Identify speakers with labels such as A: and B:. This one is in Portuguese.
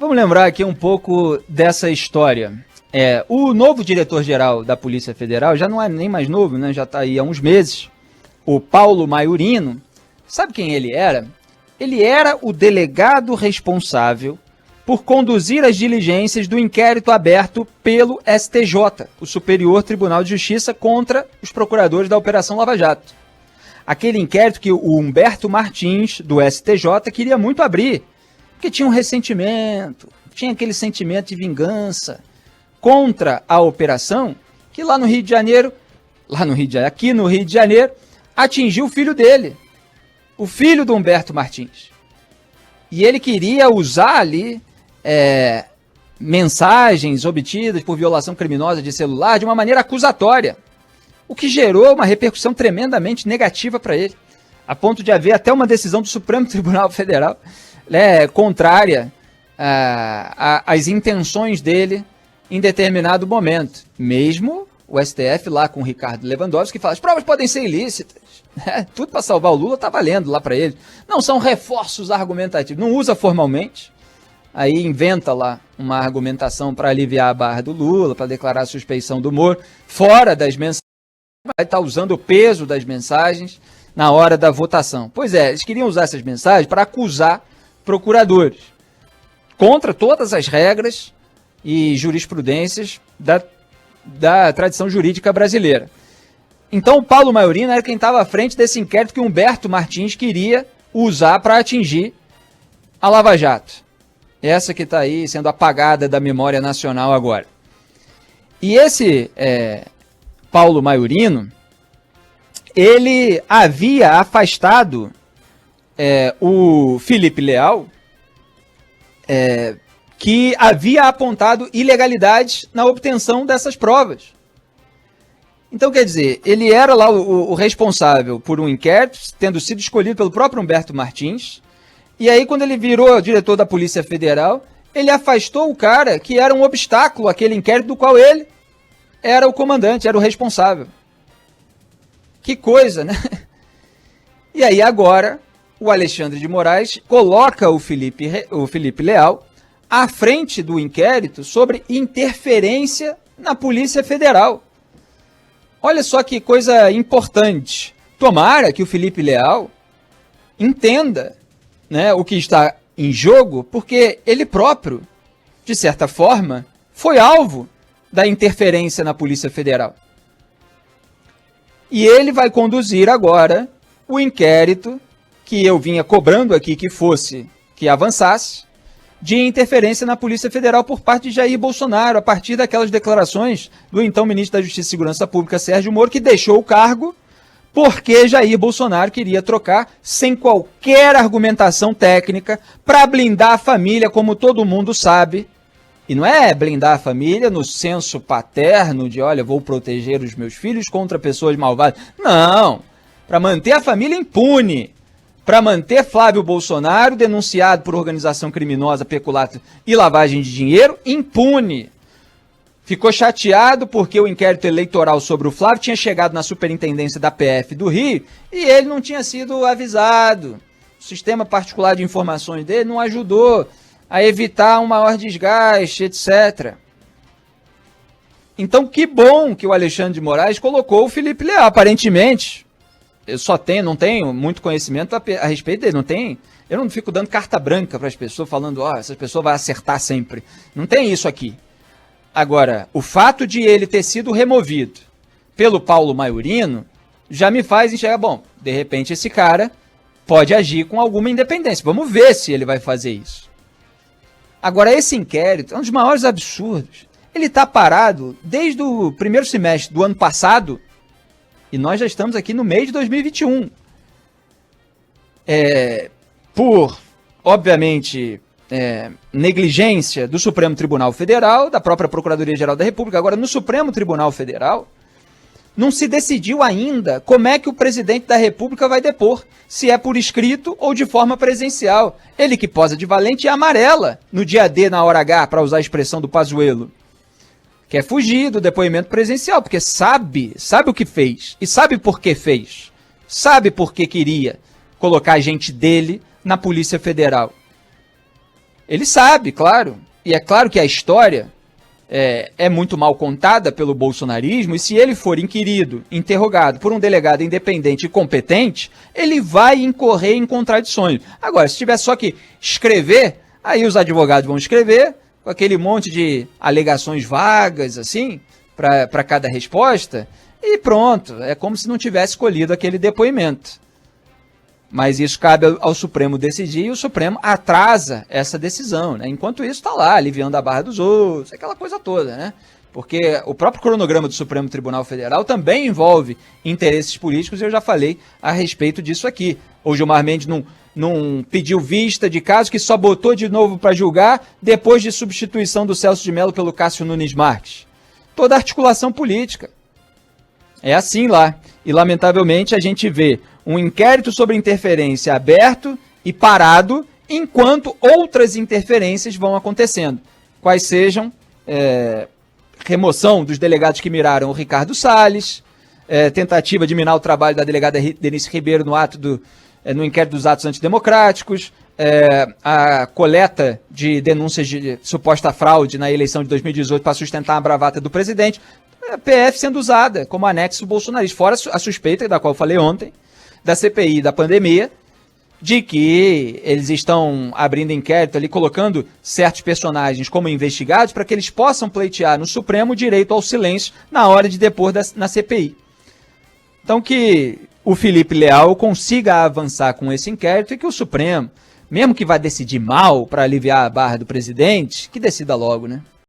A: Vamos lembrar aqui um pouco dessa história. O novo diretor-geral da Polícia Federal, já não é nem mais novo, né? Já está aí há uns meses, o Paulo Maiorino. Sabe quem ele era? Ele era o delegado responsável por conduzir as diligências do inquérito aberto pelo STJ, o Superior Tribunal de Justiça, contra os procuradores da Operação Lava Jato. Aquele inquérito que o Humberto Martins, do STJ, queria muito abrir, porque tinha um ressentimento, tinha aquele sentimento de vingança contra a operação, que lá no Rio de Janeiro, aqui no Rio de Janeiro, atingiu o filho dele, o filho do Humberto Martins. E ele queria usar ali mensagens obtidas por violação criminosa de celular de uma maneira acusatória, o que gerou uma repercussão tremendamente negativa para ele, a ponto de haver até uma decisão do Supremo Tribunal Federal contrária às intenções dele em determinado momento. Mesmo o STF lá com o Ricardo Lewandowski, que fala, as provas podem ser ilícitas. Tudo para salvar o Lula está valendo lá para ele. Não são reforços argumentativos. Não usa formalmente. Aí inventa lá uma argumentação para aliviar a barra do Lula, para declarar a suspeição do Moro, fora das mensagens. Vai estar usando o peso das mensagens na hora da votação. Pois é, eles queriam usar essas mensagens para acusar procuradores, contra todas as regras e jurisprudências da tradição jurídica brasileira. Então o Paulo Maiorino era quem estava à frente desse inquérito que o Humberto Martins queria usar para atingir a Lava Jato. Essa que está aí sendo apagada da memória nacional agora. E esse Paulo Maiorino, ele havia afastado o Felipe Leal, que havia apontado ilegalidades na obtenção dessas provas. Então, quer dizer, ele era lá o responsável por um inquérito, tendo sido escolhido pelo próprio Humberto Martins, e aí quando ele virou diretor da Polícia Federal, ele afastou o cara que era um obstáculo àquele inquérito do qual ele era o comandante, era o responsável. Que coisa, né? E aí agora o Alexandre de Moraes coloca o Felipe Leal à frente do inquérito sobre interferência na Polícia Federal. Olha só que coisa importante. Tomara que o Felipe Leal entenda, né, o que está em jogo, porque ele próprio, de certa forma, foi alvo da interferência na Polícia Federal. E ele vai conduzir agora o inquérito que eu vinha cobrando aqui que avançasse, de interferência na Polícia Federal por parte de Jair Bolsonaro, a partir daquelas declarações do então ministro da Justiça e Segurança Pública, Sérgio Moro, que deixou o cargo porque Jair Bolsonaro queria trocar sem qualquer argumentação técnica para blindar a família, como todo mundo sabe. E não é blindar a família no senso paterno de, olha, vou proteger os meus filhos contra pessoas malvadas. Não, para manter a família impune, para manter Flávio Bolsonaro, denunciado por organização criminosa, peculato e lavagem de dinheiro, impune. Ficou chateado porque o inquérito eleitoral sobre o Flávio tinha chegado na superintendência da PF do Rio e ele não tinha sido avisado. O sistema particular de informações dele não ajudou a evitar um maior desgaste, etc. Então, que bom que o Alexandre de Moraes colocou o Felipe Leal. Aparentemente, eu não tenho muito conhecimento a respeito dele. Eu não fico dando carta branca para as pessoas, falando, essa pessoa vai acertar sempre. Não tem isso aqui. Agora, o fato de ele ter sido removido pelo Paulo Maiorino já me faz enxergar, bom, de repente esse cara pode agir com alguma independência. Vamos ver se ele vai fazer isso. Agora, esse inquérito é um dos maiores absurdos. Ele está parado desde o primeiro semestre do ano passado e nós já estamos aqui no mês de 2021. Por, obviamente, negligência do Supremo Tribunal Federal, da própria Procuradoria-Geral da República. Agora, no Supremo Tribunal Federal, não se decidiu ainda como é que o presidente da República vai depor, se é por escrito ou de forma presencial. Ele que posa de valente e amarela no dia D, na hora H, para usar a expressão do Pazuello. Quer fugir do depoimento presencial, porque sabe o que fez e sabe por que fez. Sabe por que queria colocar a gente dele na Polícia Federal. Ele sabe, claro, e é claro que a história é muito mal contada pelo bolsonarismo, e se ele for inquirido, interrogado por um delegado independente e competente, ele vai incorrer em contradições. Agora, se tiver só que escrever, aí os advogados vão escrever, com aquele monte de alegações vagas, assim, para cada resposta, e pronto, é como se não tivesse colhido aquele depoimento. Mas isso cabe ao Supremo decidir, e o Supremo atrasa essa decisão, né? Enquanto isso está lá, aliviando a barra dos outros, aquela coisa toda, né? Porque o próprio cronograma do Supremo Tribunal Federal também envolve interesses políticos, e eu já falei a respeito disso aqui. O Gilmar Mendes não pediu vista de caso, que só botou de novo para julgar depois de substituição do Celso de Mello pelo Cássio Nunes Marques. Toda articulação política. É assim lá. E, lamentavelmente, a gente vê um inquérito sobre interferência aberto e parado, enquanto outras interferências vão acontecendo. Quais sejam remoção dos delegados que miraram o Ricardo Salles, tentativa de minar o trabalho da delegada Denise Ribeiro no inquérito dos atos antidemocráticos, a coleta de denúncias de suposta fraude na eleição de 2018 para sustentar a bravata do presidente, a PF sendo usada como anexo bolsonarista, fora a suspeita, da qual eu falei ontem, da CPI da pandemia, de que eles estão abrindo inquérito ali, colocando certos personagens como investigados para que eles possam pleitear no Supremo o direito ao silêncio na hora de depor na CPI. Então que o Felipe Leal consiga avançar com esse inquérito e que o Supremo, mesmo que vá decidir mal para aliviar a barra do presidente, que decida logo, né?